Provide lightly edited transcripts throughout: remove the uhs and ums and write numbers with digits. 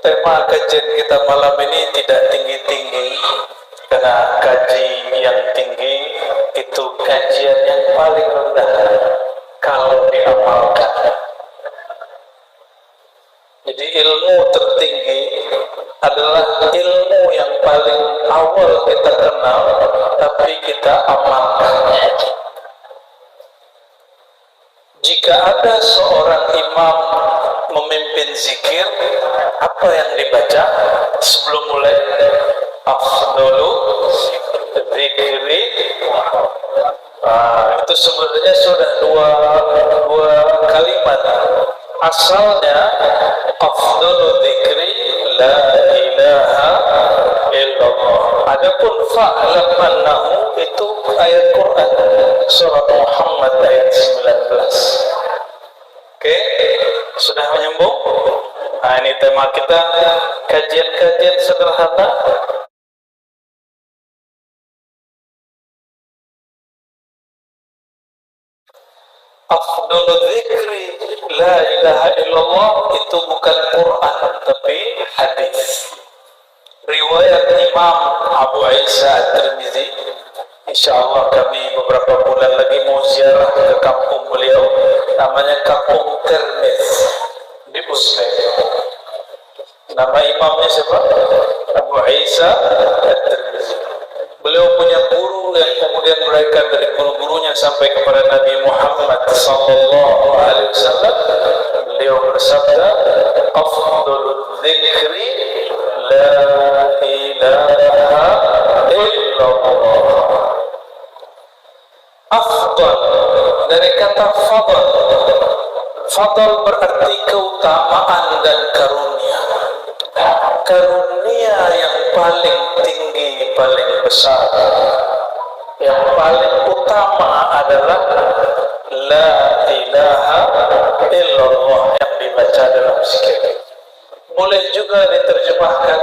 Tema kajian kita malam ini tidak tinggi-tinggi, karena kaji yang tinggi itu kajian yang paling rendah kalau diamalkan. Jadi ilmu tertinggi adalah ilmu yang paling awal kita kenal, tapi kita amalkan. Jika ada seorang imam memimpin zikir, apa yang dibaca sebelum mulai? Afdalu zikri. Itu sebenarnya sudah dua kalimat. Asalnya afdalu zikri la ilaha illallah. Adapun fa'lam annahu itu ayat Quran surat Muhammad ayat 19. Oke, sudah menyambung? Nah, ini tema kita, kajian-kajian sederhana. Afdalul dzikri la ilaha illallah itu bukan Quran tapi hadis. Riwayat Imam Abu Isa At-Tirmizi. Insyaallah kami beberapa bulan lagi mau ziarah ke kampung beliau, namanya Kampung Tirmiz di Uzbek. Nama imamnya siapa? Abu Isa At-Tirmizi. Beliau punya guru yang kemudian berikan dari guru-gurunya sampai kepada Nabi Muhammad sallallahu alaihi wasallam. Beliau bersabda, "Afdalul dzikri la ilaha illallah." Afdal dari kata fadl. Fadl berarti keutamaan dan karunia. Karunia yang paling tinggi, paling besar, yang paling utama adalah la ilaha illallah yang dibaca dalam zikir. Boleh juga diterjemahkan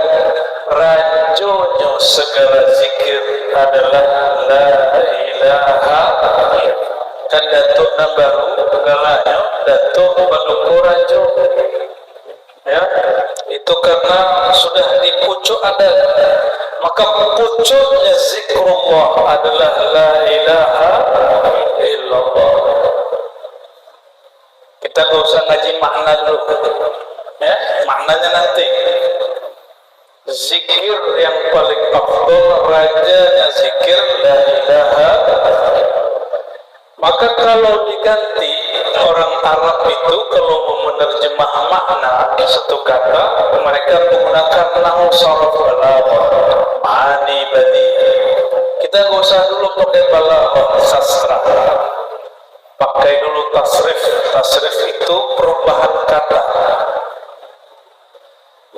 rajonya segala zikir adalah la ilaha illallah. Kan datuk baru galanya datuk baluku rajo. Ya, itu karena sudah di pucuk adat. Maka pucuknya zikrullah adalah la ilaha illallah. Kita nggak usah ngaji makna dulu, ya, maknanya nanti. Zikir yang paling afdal, rajanya zikir la ilaha. Maka kalau diganti, orang Arab itu kalau menerjemah makna satu kata, mereka menggunakan nahwu sarf balaghah, ma'ani badi. Kita nggak usah dulu pakai balaghah sastra, pakai dulu tasrif. Tasrif itu perubahan kata.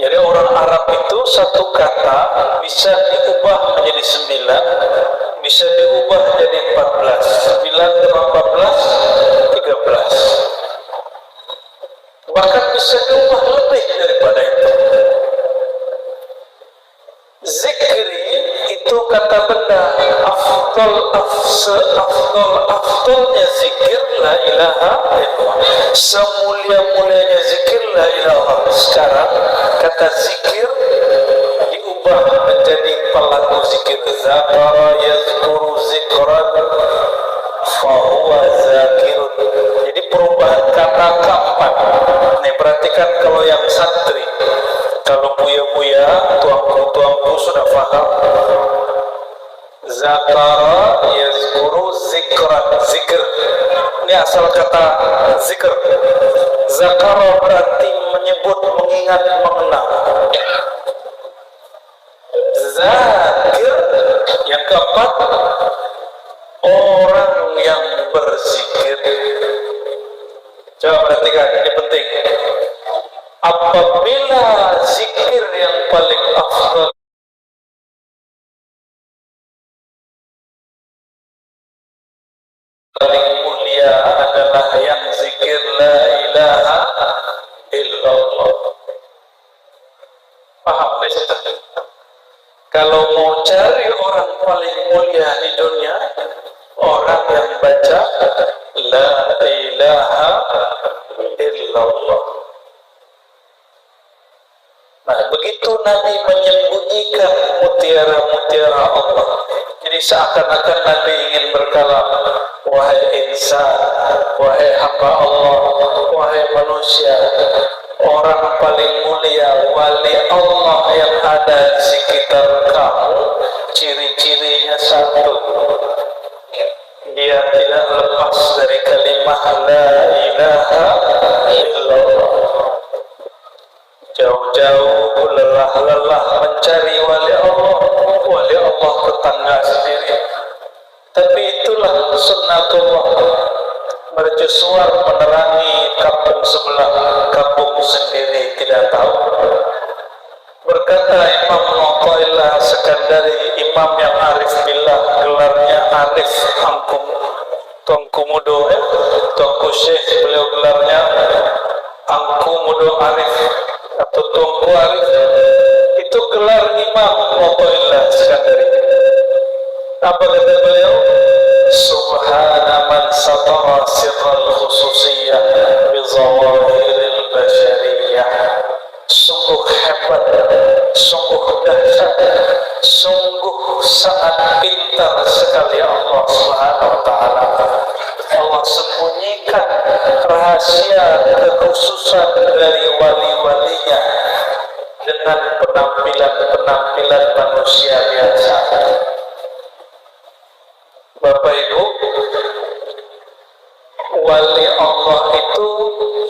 Jadi orang Arab itu satu kata bisa diubah menjadi 9, bisa diubah jadi 14. 9 tambah 14, 13. Bahkan bisa diubah lebih daripada itu. Zikri itu kata benda afdalnya zikir la ilaha illallah. Semulia-mulianya zikir la ilaha. Sekarang kata zikir diubah menjadi pelaku zikir. Zakara yazkuru zikran fahuwa zakirun. Jadi perubahan kata keempat. Nih perhatikan kalau yang santri, kalau buya-buya, tuangku sudah paham. Zakara yazkuru zikran, zikir. Ini asal kata zikr. Zakara berarti menyebut, mengingat, mengenang. Zakir yang keempat, orang yang berzikir. Coba perhatikan, ini penting. Apabila zikir yang paling afdal paling mulia adalah yang zikir la ilaha illallah. Paham tidak? Kalau mau cari orang paling mulia di dunia, orang yang baca la ilaha illallah. Nah, begitu Nabi menyembunyikan mutiara-mutiara Allah, jadi seakan-akan Nabi ingin berkalam, wahai insan, wahai hamba Allah, wahai manusia, orang paling mulia, wali Allah yang ada di sekitar kamu, ciri-cirinya satu, dia tidak lepas dari kalimat la ilaha illallah. Jauh-jauh lelah-lelah mencari wali Allah tetangga sendiri. Tapi itulah sunnatullah, mercusuar menerangi kampung sebelah, kampung sendiri tidak tahu. Berkata Imam Athaillah Sekandari, imam yang arif billah, gelarnya Arif Tuanku Mudo, Tuanku Syekh, beliau gelarnya Angku Mudo Arif atau Tuanku Arif. Itu gelar Imam Athaillah Sekandari. Apa kata beliau? Subhana man satara sirral khususiyah bizawahiril basyariyah. Sungguh hebat, sungguh dahsyat, sungguh sangat pintar sekali Allah Subhanahu wa ta'ala. Allah sembunyikan rahasia kekhususan dari wali-walinya dengan penampilan-penampilan manusia biasa. Bapak Ibu, wali Allah itu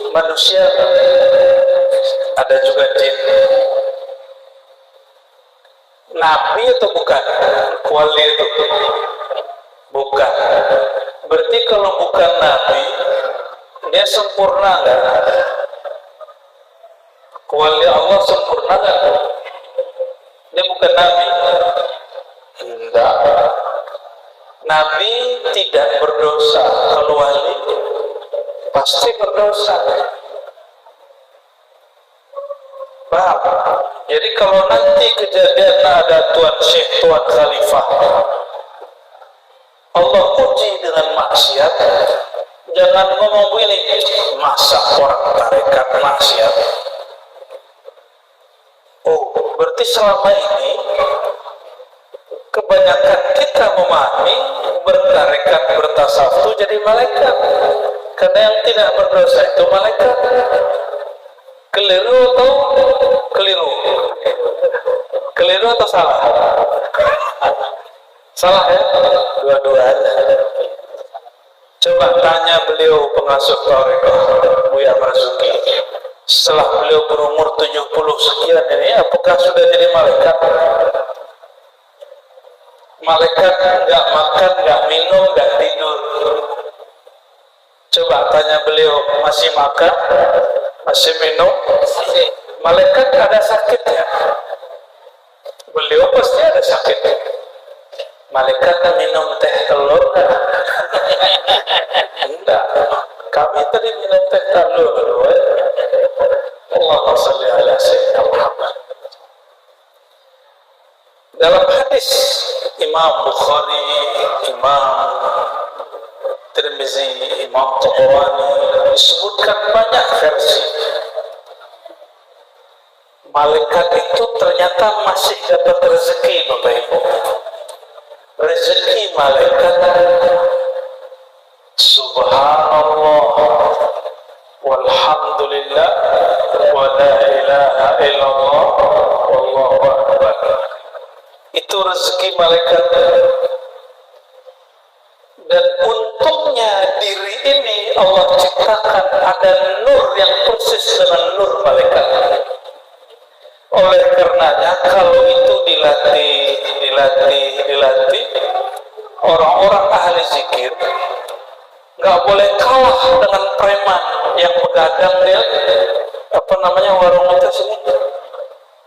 manusia, ada juga jin. Nabi atau bukan? Wali itu bukan. Berarti kalau bukan Nabi, dia sempurna nggak? Wali Allah sempurna nggak? Dia bukan Nabi. Enggak. Nabi tidak berdosa. Kalau wali pasti berdosa. Paham? Jadi kalau nanti kejadian ada Tuan Syekh, Tuan Khalifah, Allah uji dengan maksiat, jangan ngomong begini, masa orang tarekat maksiat. Oh, berarti selama ini kebanyakan kita memahami bertarekat, bertasawuf jadi malaikat, karena yang tidak berdosa itu malaikat. Keliru atau keliru? Keliru atau salah? Salah ya? Dua-duanya. Coba tanya beliau pengasuh Tarekat Buya Marzuki, setelah beliau berumur 70 sekian ini, apakah sudah jadi malaikat? Malaikat nggak makan, nggak minum, nggak tidur. Coba tanya beliau, masih makan, masih minum? Malaikat ada sakitnya. Beliau pasti ada sakit. Malaikat minum teh telur enggak. Kami tadi minum teh telur. Allahumma shalli ala sayyidina Muhammad. Dalam hadis Imam Bukhari, Imam Tirmizi, Imam Tabrani disebutkan banyak versi. Malaikat itu ternyata masih dapat rezeki, Bapak Ibu. Rezeki malaikat, subhanallah walhamdulillah wa la ilaha illallah wallahu akbar. Itu rezeki malaikat. Dan untungnya diri ini Allah ciptakan ada nur yang persis dengan nur malaikat. Oleh karenanya kalau itu dilatih, orang-orang ahli zikir nggak boleh kalah dengan preman yang begadang dia warung itu sini,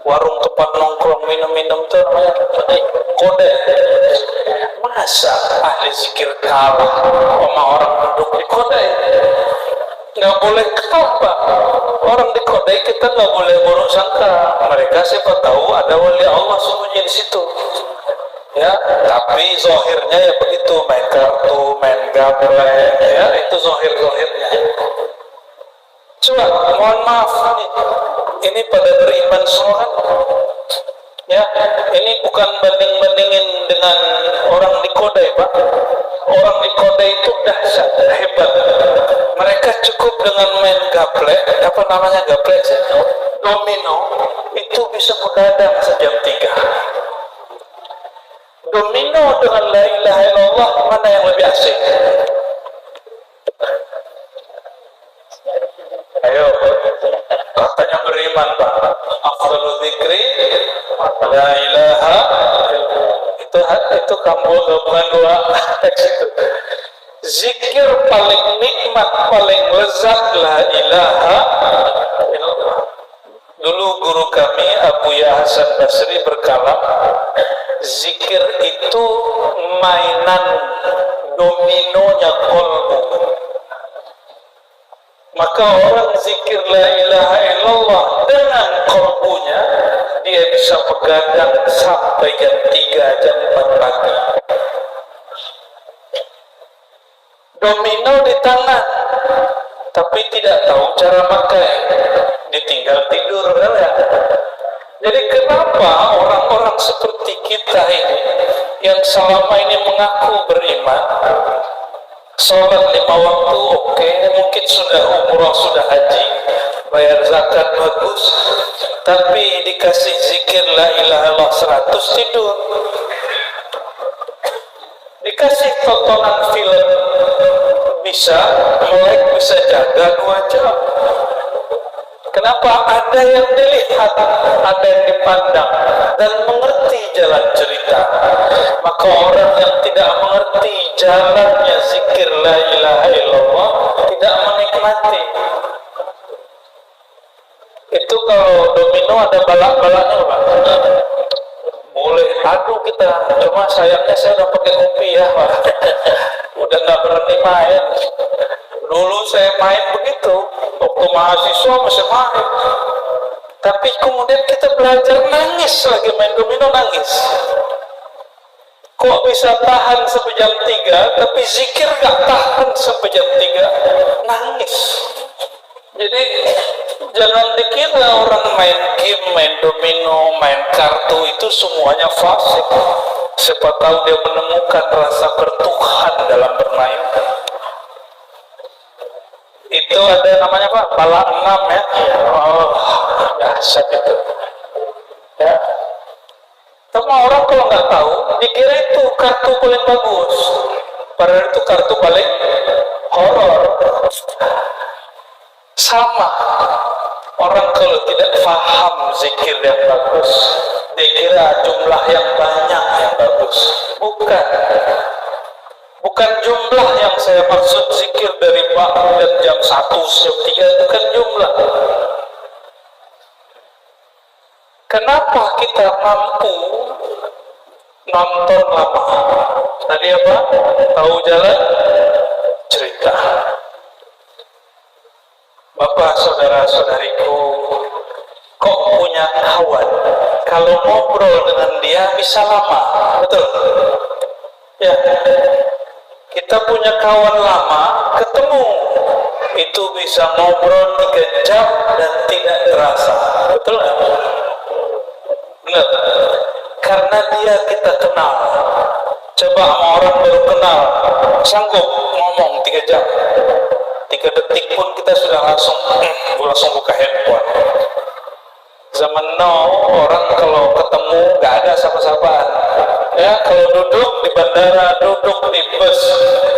warung tempat nongkrong minum-minum itu namanya kode. Masa ahli zikir kalah sama orang duduk di kode? Nggak boleh kalah, Pak. Orang di kode kita nggak boleh buruk sangka. Mereka siapa tahu ada wali Allah sembunyi di situ. Ya, tapi zohirnya ya begitu, main kartu, main gaple, ya itu zohirnya. Coba, mohon maaf nih, ini pada beriman semua kan? Ya, ini bukan banding-bandingin dengan orang di Kodai, Pak. Orang di Kodai itu dahsyat, hebat. Mereka cukup dengan main gaplek, apa namanya gaplek sih? Domino, itu bisa begadang sejam 3. Domino dengan la ilaha illallah, mana yang lebih asik? Ayo, katanya beriman, Pak. Afdalul dzikri la ilaha itu kamu gabungan dua teks itu. Zikir paling nikmat, paling lezat la ilaha illallah. Dulu guru kami Abu Ya Hasan Basri berkalam, zikir itu mainan dominonya kolbu. Maka orang zikir la ilaha illallah dengan kolbunya, dia bisa begadang sampai jam 3, jam 4 pagi. Domino di tangan, tapi tidak tahu cara pakai, ditinggal tidur ya. Jadi kenapa orang-orang seperti kita ini yang selama ini mengaku beriman, sholat 5 waktu oke, mungkin sudah umrah, sudah haji, bayar zakat bagus, tapi dikasih zikir la ilaha illallah 100 tidur, dikasih tontonan film bisa melek, bisa jaga 2 jam. Kenapa? Ada yang dilihat, ada yang dipandang dan mengerti jalan cerita. Maka orang yang tidak mengerti jalannya zikir la ilaha illallah tidak menikmati. Itu kalau domino ada balak-balaknya, Pak. Boleh adu kita, cuma sayangnya saya udah pakai kopi ya, Pak. Udah nggak berani main. Dulu saya main begitu, waktu mahasiswa masih main. Tapi kemudian kita belajar nangis lagi, main domino nangis. Kok bisa tahan sampai jam 3, tapi zikir gak tahan sampai jam 3, nangis. Jadi jangan dikira orang main game, main domino, main kartu itu semuanya fasik. Siapa tahu dia menemukan rasa bertuhan dalam bermain. Itu ada namanya Pak, pala 6 ya. Oh, dahsyat itu. Ya. Semua orang kalau nggak tahu, dikira itu kartu paling bagus. Padahal itu kartu paling horor. Sama. Orang kalau tidak paham zikir yang bagus, dikira jumlah yang banyak yang bagus. Bukan. Bukan jumlah yang saya maksud, zikir dari Pak dan jam 1, jam 3, bukan jumlah. Kenapa kita mampu nonton lama? Tadi apa? Tahu jalan cerita. Bapak, saudara-saudariku, kok punya kawan? Kalau ngobrol dengan dia bisa lama, betul? Ya. Kita punya kawan lama, ketemu, itu bisa ngobrol 3 jam dan tidak terasa, betul nggak? Benar? Karena dia kita kenal. Coba sama orang baru kenal, sanggup ngomong 3 jam, 3 detik pun kita sudah langsung buka handphone. Zaman now orang kalau ketemu nggak ada sapa-sapaan. Ya, kalau duduk di bandara, duduk di bus,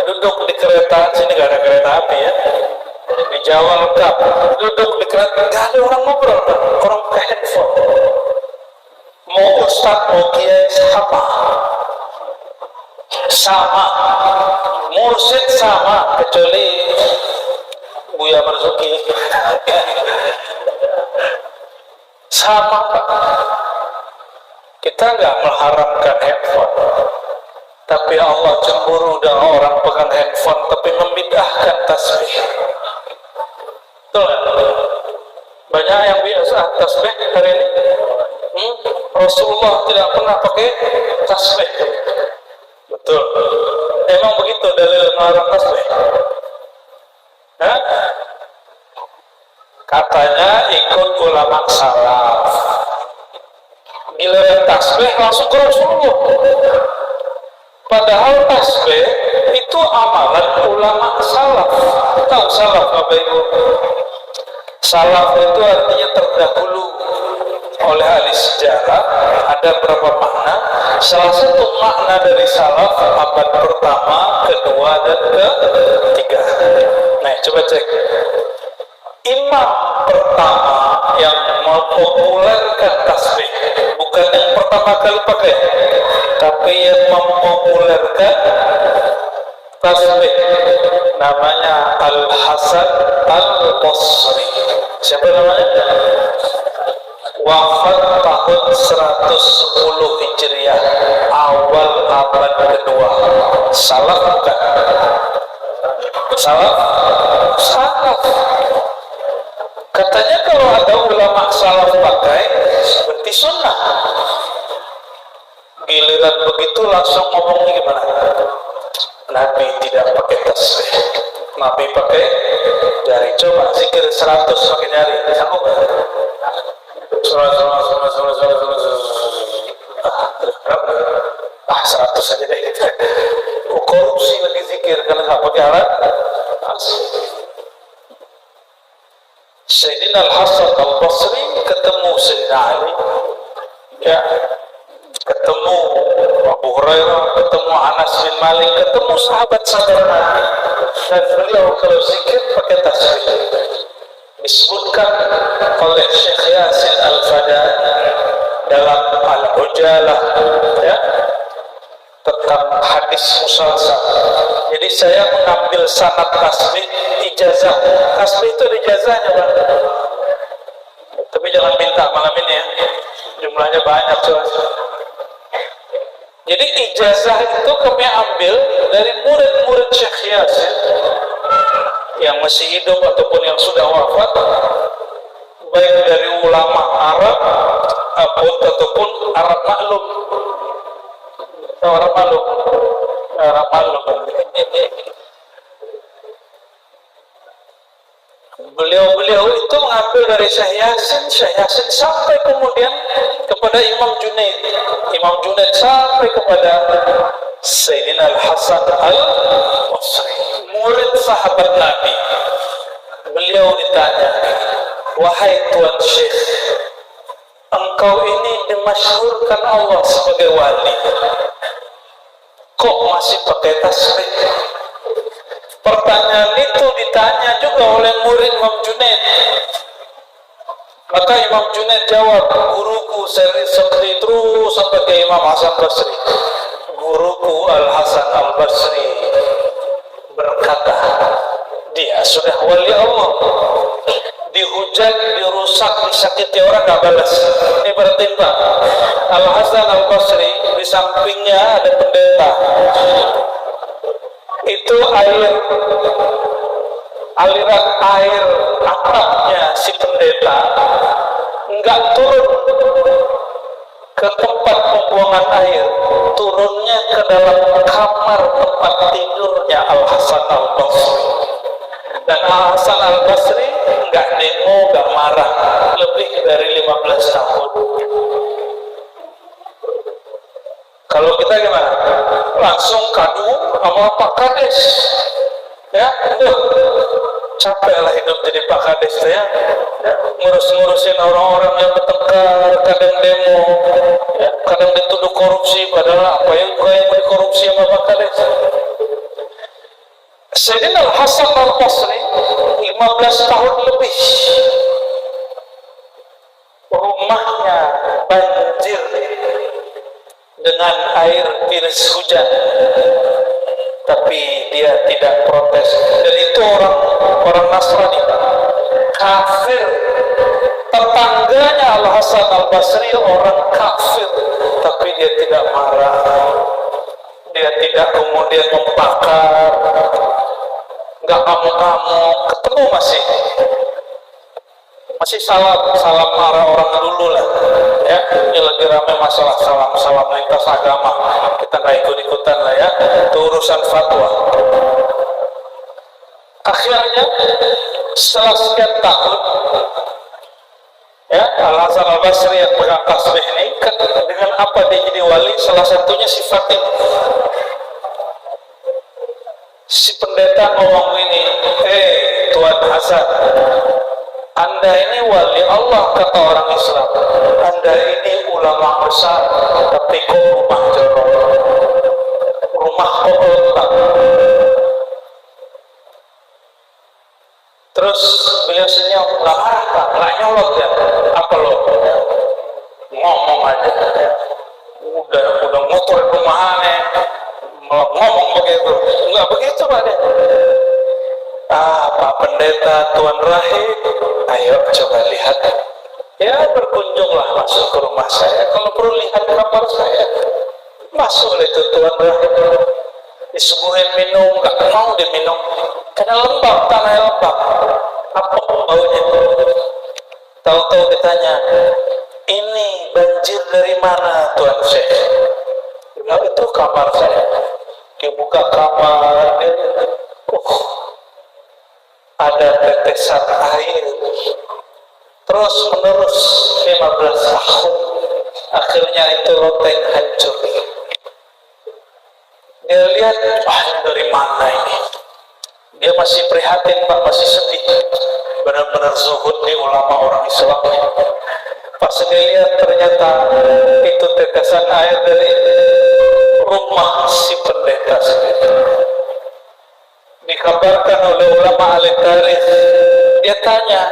duduk di kereta, sini nggak ada kereta api ya, di Jawa lengkap, duduk di kereta, nggak ada orang ngobrol, orang buka handphone. Mau ustadz, mau kiai, sama, mursyid sama, kecuali Buya Marzuki. Sama, Pak. Kita nggak mengharamkan handphone, tapi Allah cemburu dengan orang pegang handphone tapi membid'ahkan tasbih. Betul nggak? Banyak yang biasa tasbih hari ini. Rasulullah tidak pernah pakai tasbih. Betul. Emang begitu dalil melarang tasbih? Hah? katanya ikut ulama salaf. Giliran tasbih langsung ke Rasulullah. Padahal tasbih itu amalan ulama salaf. Tahu salaf apa itu? Salaf itu artinya terdahulu. Oleh ahli sejarah ada berapa makna. Salah satu makna dari salaf abad pertama, kedua, dan ketiga. Nah, coba cek. Imam pertama yang mempopulerkan tasbih, bukan yang pertama kali pakai, tapi yang mempopulerkan tasbih, namanya Al-Hasan Al-Basri. Siapa namanya? Wafat tahun 110 Hijriah, awal abad kedua. Salaf bukan? Salaf? Salaf. Katanya kalau ada ulama salaf pakai, berarti sunnah. Giliran begitu langsung ngomongnya gimana? Nabi tidak pakai tasbih. Nabi pakai jari. Coba zikir 100 pakai jari. Sanggup nggak? Ah 100 saja deh. Korupsi lagi zikir karena nggak pakai alat. Sayyidina Al-Hasan Al-Basri ketemu Sayyidina Ali, ya, ketemu Abu Hurairah, ketemu Anas bin Malik, ketemu sahabat-sahabat Nabi, dan beliau kalau zikir pakai tasbih. Disebutkan oleh Syekh Yasin Al-Fadani dalam Al-Ujalah, ya, tentang hadis musalsal. Jadi saya mengambil sanad tasbih ijazah. Tasbih itu ada ijazahnya, Pak. Tapi jangan minta malam ini ya. Jumlahnya banyak, coba. Jadi ijazah itu kami ambil dari murid-murid Syekh Yasin yang masih hidup ataupun yang sudah wafat, baik dari ulama Arab ataupun Arab maklum. Arab maklum. Arab maklum. Beliau itu mengambil dari Syekh Yasin sampai kemudian kepada Imam Junaid. Imam Junaid sampai kepada Sayyidina Al-Hasan Al-Basri, murid sahabat Nabi. Beliau ditanya, "Wahai Tuan Syekh, engkau ini dimasyhurkan Allah sebagai wali, kok masih pakai tasbih?" Pertanyaan itu ditanya juga oleh murid Imam Junaid. Maka Imam Junaid jawab, "Guruku seperti terus sampai ke Imam Hasan Basri. Guruku Al-Hasan Al-Basri berkata, dia sudah wali Allah. Dihujat, dirusak, disakiti orang gak balas." Ini berarti Pak, Al-Hasan Al-Basri di sampingnya ada pendeta. Itu aliran air atapnya si pendeta enggak turun ke tempat pembuangan air, turunnya ke dalam kamar tempat tidurnya Al-Hasan Al-Basri. Dan Al-Hasan Al-Basri enggak demo, enggak marah lebih dari 15 tahun. Kalau kita gimana? Langsung kadu sama Pak Kades, ya, capek lah hidup jadi Pak Kades ya, ngurus-ngurusin orang-orang yang bertengkar, kadang demo, ya, kadang dituduh korupsi, padahal apa yang dikorupsi sama Pak Kades. Sayyidina Al-Hasan Al-Basri 15 tahun lebih rumahnya banjir dengan air tiris hujan, tapi dia tidak protes. Dan itu orang Nasrani, kafir. Tetangganya Al-Hasan Al-Basri orang kafir, tapi dia tidak marah, dia tidak kemudian membakar, nggak ngamuk-ngamuk. Ketemu masih salam marah orang dulu lah, ya. Ini lagi ramai masalah salam lintas agama, kita nggak ikut-ikutan lah ya, itu urusan fatwa. Akhirnya Setelah sekian tahun, ya, Al-Hasan Al-Basri yang pegang tasbih ini, dengan apa dia jadi wali? Salah satunya sifatnya. Si pendeta ngomong ini, Tuan Hasan, Anda ini wali Allah, kata orang Islam. Anda ini ulama besar, tapi kok rumah jorok, rumah kok letak. Terus beliau senyum, nggak marah Pak, nggak nyolot ya. Apa lo? Ngomong aja. Udah motor rumahannya, ngomong begitu. Nggak begitu Pak deh. Pak Pendeta, Tuan Rahim, ayo coba lihat. Ya berkunjunglah masuk ke rumah saya. Kalau perlu lihat kamar saya, masuk itu Tuan Rahim. Disuguhin minum, nggak mau diminum. Karena lembab, tanah lembab. Apa baunya? Tahu-tahu ditanya, ini banjir dari mana Tuan Syekh? Bilang itu kamar saya. Dia buka kamar, ada tetesan air. Terus menerus 15 tahun. Akhirnya itu loteng hancur. Dia lihat, dari mana ini? Dia masih prihatin Pak, masih sedih. Benar-benar zuhud di ulama orang Islam. Pas dia lihat ternyata itu tetesan air dari rumah si pendeta sendiri. Dikabarkan oleh ulama ahli tarikh. Dia tanya,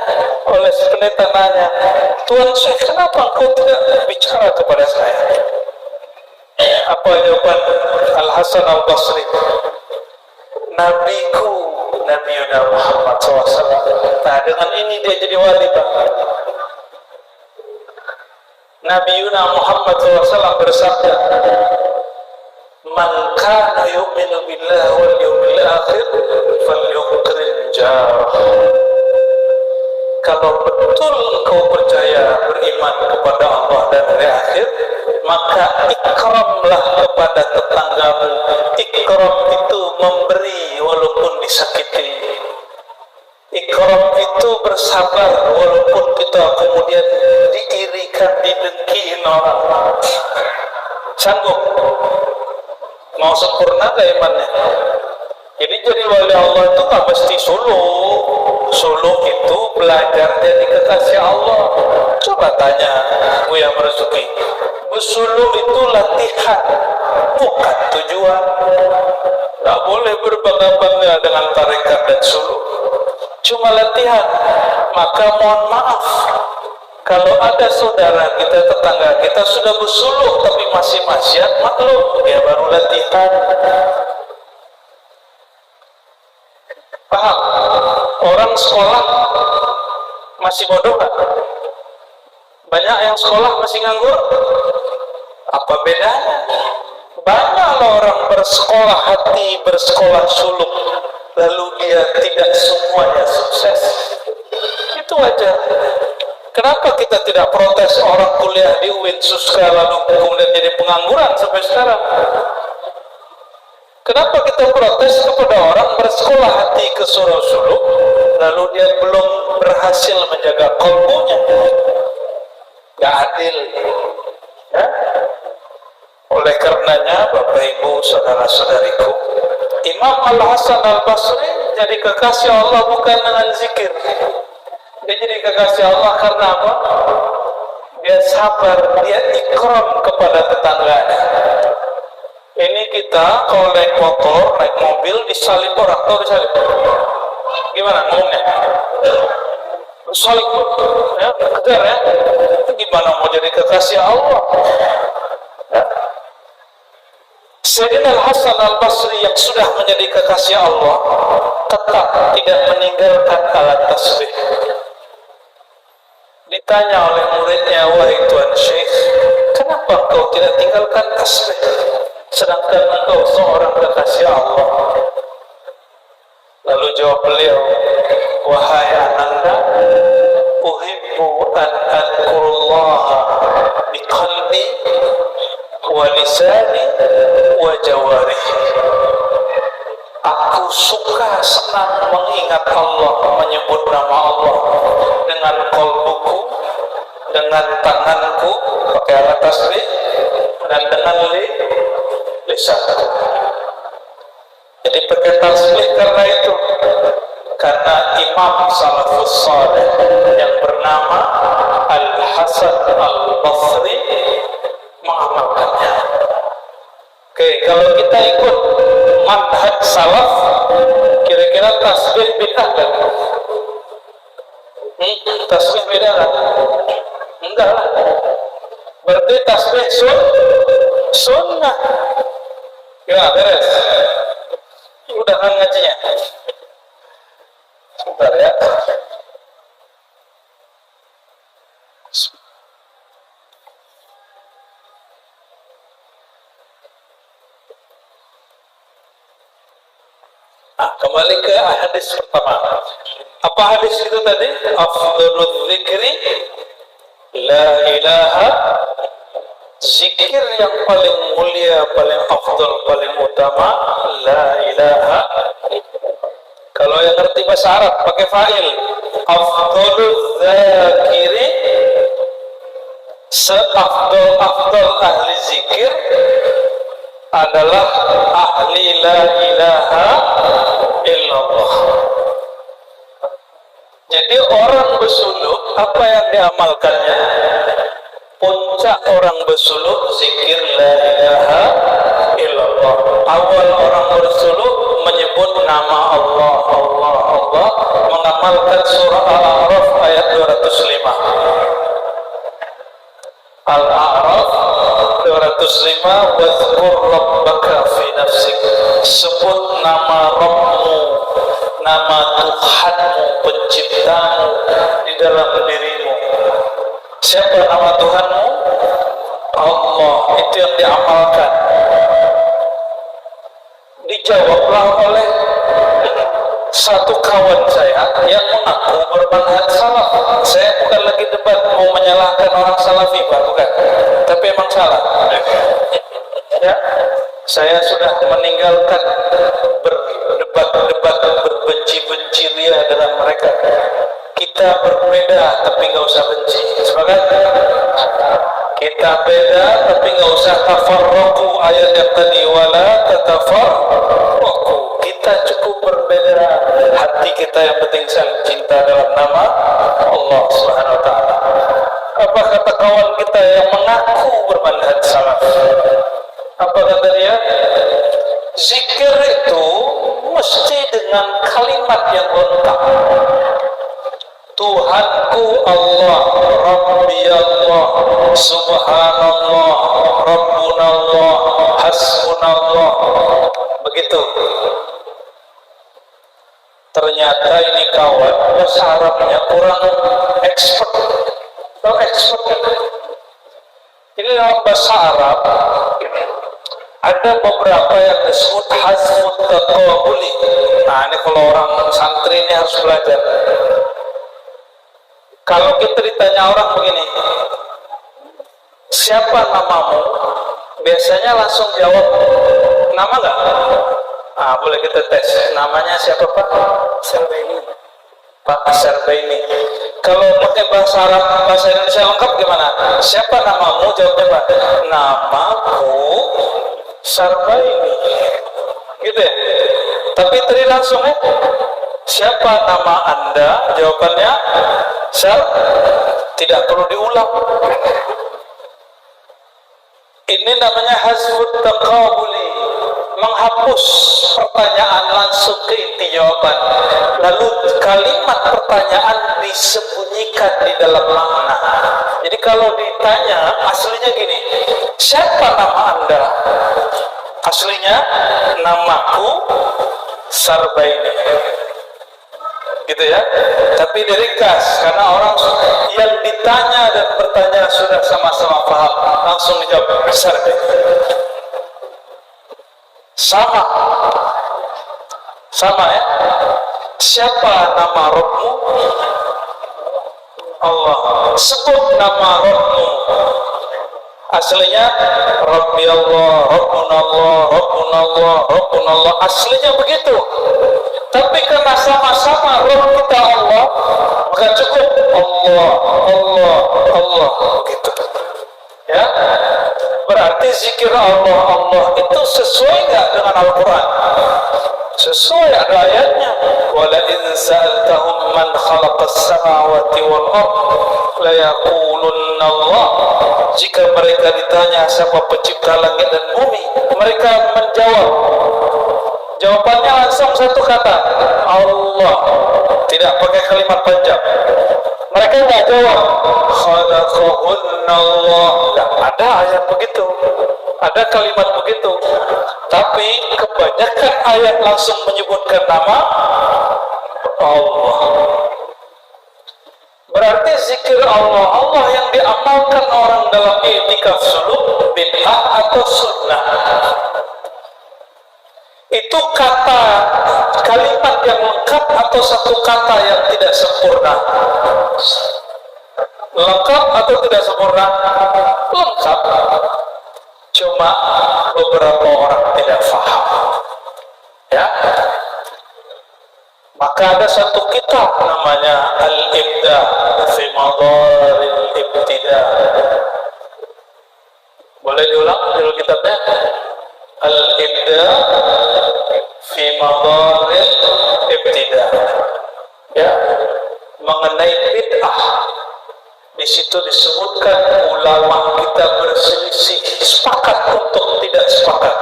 oleh si pendeta nanya, Tuan Syekh, kenapa engkau tidak bicara kepada saya? Apa jawaban Al-Hasan Al-Basri? Nabiku, Nabi Muhammad SAW. Nah, dengan ini dia jadi wali Pak. Nabi Muhammad SAW bersabda, Man kana yu'minu billahi wal yawmil akhir falyukrim jarah. Kalau betul engkau percaya, beriman kepada Allah dan hari akhir, maka ikramlah kepada tetanggamu. Ikram itu memberi walaupun disakiti. Ikram itu bersabar walaupun kita kemudian diirikan, didengkiin orang. Sanggup? Mau sempurna gak imannya? Jadi wali Allah itu gak mesti suluk itu belajar jadi kekasih Allah. Coba tanya Buya Marzuki, bersuluk itu latihan, bukan tujuan. Gak boleh berbangga-bangga dengan tarekat dan suluk, cuma latihan. Maka mohon maaf, kalau ada saudara kita, tetangga kita sudah bersuluk tapi masih maksiat, maklum, dia baru latihan. Paham? Orang sekolah masih bodoh kan? Banyak yang sekolah masih nganggur. Apa bedanya? Banyaklah orang bersekolah hati, bersekolah suluk, lalu dia tidak semuanya sukses. Itu wajar. Kenapa kita tidak protes orang kuliah di UIN Suska lalu kemudian jadi pengangguran sampai sekarang? Kenapa kita protes kepada orang bersekolah hati ke suluk, lalu dia belum berhasil menjaga kalbunya? Gak adil. Ya? Oleh karenanya, Bapak Ibu, saudara-saudariku, Imam Al-Hasan Al-Basri jadi kekasih Allah bukan dengan zikir. Dia jadi kekasih Allah karena apa? Dia sabar, dia ikram kepada tetangganya. Ini kita kalau naik motor, naik mobil, disalip orang, tahu disalip? Gimana ngomongnya? Disalip, ya, kejar ya. Itu gimana mau jadi kekasih Allah? Ya. Sayyidina Al-Hasan Al-Basri yang sudah menjadi kekasih Allah tetap tidak meninggalkan alat tasbih. Ditanya oleh muridnya, wahai Tuan Syekh, kenapa kau tidak tinggalkan tasbih sedangkan engkau seorang kekasih Allah? Lalu jawab beliau, wahai Ananda, uhibbu an adkurullaha biqalbi wa lisani wa jawarihi. Aku suka senang mengingat Allah, menyebut nama Allah dengan qalbuku, dengan tanganku pakai alat tasbih, dan dengan lisanku. Jadi pakai tasbih karena itu, karena Imam Salafus Saleh yang bernama Al-Hasan Al-Basri mengamalkannya. Oke, kalau kita ikut manhaj salaf, kira-kira tasbih bid'ah kan? Tasbih bid'ah kan? Enggak lah. Berarti tasbih sunnah. Ya, beres. Udah kan ngajinya? Sebentar ya. Kembali ke hadis pertama. Apa hadis itu tadi? Afdhalul dzikri la ilaha, zikir yang paling mulia, paling afdal, paling utama la ilaha. Kalau yang ngerti bahasa Arab pakai fa'il, afdhalul dzakiri, seafdal ahli zikir adalah ahli la ilaha illallah. Jadi orang bersuluk, apa yang diamalkannya? Puncak orang bersuluk zikir la ilaha illallah. Awal orang bersuluk menyebut nama Allah, Allah, Allah, mengamalkan surah Al-A'raf ayat 205. Al-A'raf 205, wadzkur rabbaka fi nafsik, sebut nama Rabbmu, nama Tuhanmu, penciptamu di dalam dirimu. Siapa nama Tuhanmu? Allah. Itu yang diamalkan. Dijawablah oleh satu kawan saya yang mengaku bermanhaj salaf. Saya bukan lagi debat mau menyalahkan orang salafi, Pak, bukan. Tapi emang salah. Ya, saya sudah meninggalkan berdebat-debat, berbenci-benci ria dengan mereka. Kita berbeda tapi nggak usah benci. Sepakat? Kita beda tapi nggak usah tafarraqu, ayat yang tadi, wala tatafarraqu. Kita cukup berbeda, hati kita yang penting saling cinta dalam nama Allah Subhanahu wa taala. Apa kata kawan kita yang mengaku bermanhaj salaf? Apa kata dia? Zikir itu mesti dengan kalimat yang lengkap. Tuhanku Allah, Rabbi Allah, Subhanallah, Rabbuna Allah, Hasbunallah. Begitu. Ternyata ini kawan bahasa Arabnya kurang expert. Tahu expert? Ini dalam bahasa Arab ada beberapa yang disebut hazfut taqabuli. Nah, ini kalau orang santri ini harus belajar. Kalau kita ditanya orang begini, siapa namamu? Biasanya langsung jawab, nama nggak? Ah, boleh kita tes. Namanya siapa, Pak? Serbaini. Pak Serbaini. Kalau pakai bahasa Arab, bahasa Indonesia lengkap gimana? Siapa namamu? Jawabnya Pak. Namaku Serbaini. Gitu ya. Tapi tadi langsung ya. Siapa nama Anda? Jawabannya tidak perlu diulang. Ini namanya hazfut taqabuli, menghapus pertanyaan langsung ke inti jawaban. Lalu kalimat pertanyaan disembunyikan di dalam makna. Jadi kalau ditanya aslinya gini, siapa nama Anda? Aslinya namaku Sarbaini. Gitu ya, tapi diringkas karena orang yang ditanya dan bertanya sudah sama-sama paham, langsung dijawab besar deh. Sama ya. Siapa nama Rabbmu? Allah. Sebut nama Rabbmu. Aslinya Rabbi Allah, Rabbuna Allah, Rabbuna Allah, Rabbuna Allah. Aslinya begitu. Tapi karena sama-sama Rabb kita Allah, maka cukup Allah, Allah, Allah, begitu. Ya, berarti zikir Allah, Allah itu sesuai nggak dengan Al-Quran? Sesuai, ada ayatnya. Wala in sa'altahum man khalaqas samawati wal ard la yaqulunna Allah. Jika mereka ditanya siapa pencipta langit dan bumi, mereka menjawab. Jawabannya langsung satu kata, Allah. Tidak pakai kalimat panjang. Mereka nggak jawab khalaqahunna Allah. Nggak ada ayat begitu, ada kalimat begitu. Tapi kebanyakan ayat langsung menyebutkan nama Allah. Berarti zikir Allah, Allah yang diamalkan orang dalam i'tikaf suluk, bid'ah atau sunnah. Itu kata, kalimat yang lengkap atau satu kata yang tidak sempurna? Lengkap atau tidak sempurna? Lengkap. Cuma beberapa orang tidak faham. Ya. Maka ada satu kitab namanya Al-Ibda fi Madaril Ibtida. Boleh diulang dulu kitabnya? Al-Ibda fi Madaril Ibtida. Ya, mengenai bid'ah. Di situ disebutkan ulama kita berselisih, sepakat untuk tidak sepakat.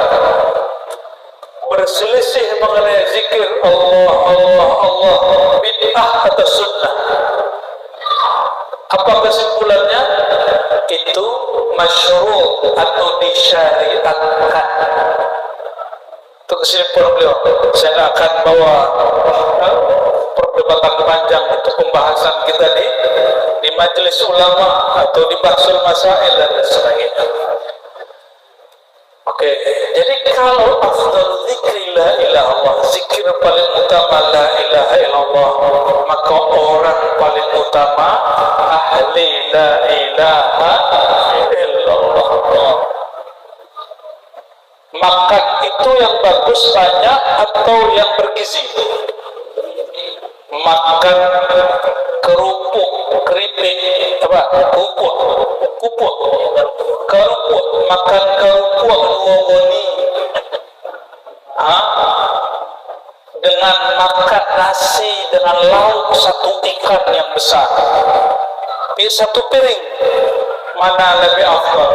Berselisih mengenai zikir Allah, Allah, Allah, bid'ah atau sunnah. Apa kesimpulannya? Itu masyru' atau disyariatkan. Itu kesimpulan beliau. Saya nggak akan bawa perdebatan panjang untuk pembahasan kita di majelis ulama atau di bahsul masail dan sebagainya. Oke, jadi kalau afdal zikri la ilaha illallah, zikir paling utama la ilaha illallah, maka orang paling utama ahli la ilaha illallah. Makan itu yang bagus banyak atau yang bergizi? Makan kerupuk, keripik, apa? Kupuk, kerupuk, makan kerupuk dua goni, dengan makan nasi dengan lauk satu ikan yang besar, satu piring, mana lebih afdal?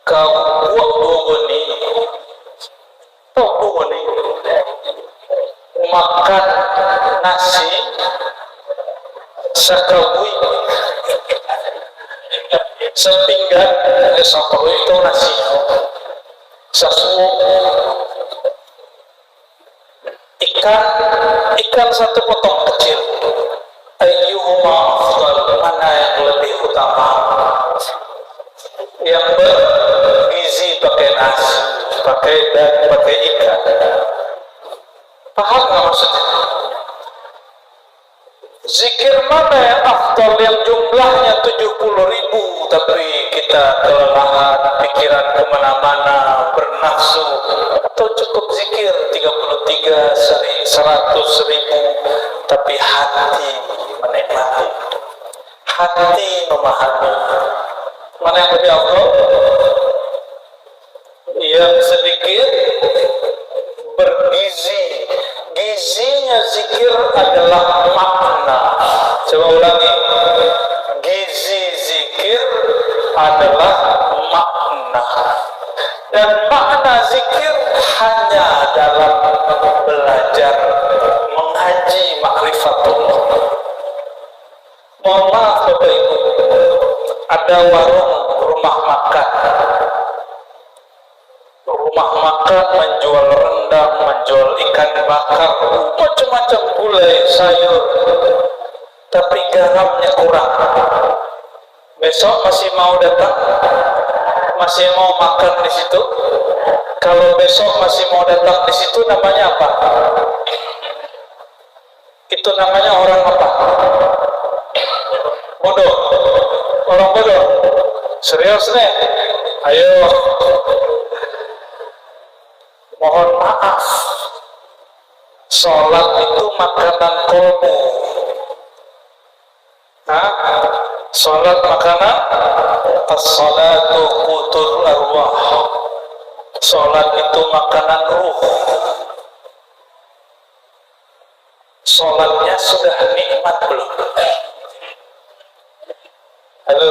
Kerupuk dua goni, dua goni. Makan nasi sekawui sepinggan, sekawui itu nasi sesuap, ikan satu potong kecil. Ayyuhuma afdal, mana yang lebih utama? Yang bergizi pakai nasi, pakai ikan. Paham nggak maksudnya? Zikir mana yang afdal, yang jumlahnya 70.000 tapi kita kelelahan, pikiran kemana-mana, bernafsu? Atau cukup zikir 33 100.000 tapi hati menikmati, hati memahami? Mana yang lebih afdal? Yang sedikit bergizi. Gizinya zikir adalah makna. Coba ulangi. Gizi zikir adalah makna. Dan makna zikir hanya dalam belajar mengaji ma'rifatullah. Mohon maaf Bapak Ibu, ada warung rumah makan. Rumah makan menjual rendang, menjual ikan bakar, macam-macam gulai, sayur, tapi garamnya kurang. Besok masih mau datang? Masih mau makan di situ? Kalau besok masih mau datang di situ, namanya apa? Itu namanya orang apa? Bodoh. Serius nih? Ayo. Mohon maaf. Sholat itu makanan kolbu. Hah? Sholat makanan? As-salatu qutul arwah. Sholat itu makanan ruh. Sholatnya sudah nikmat belum? Halo?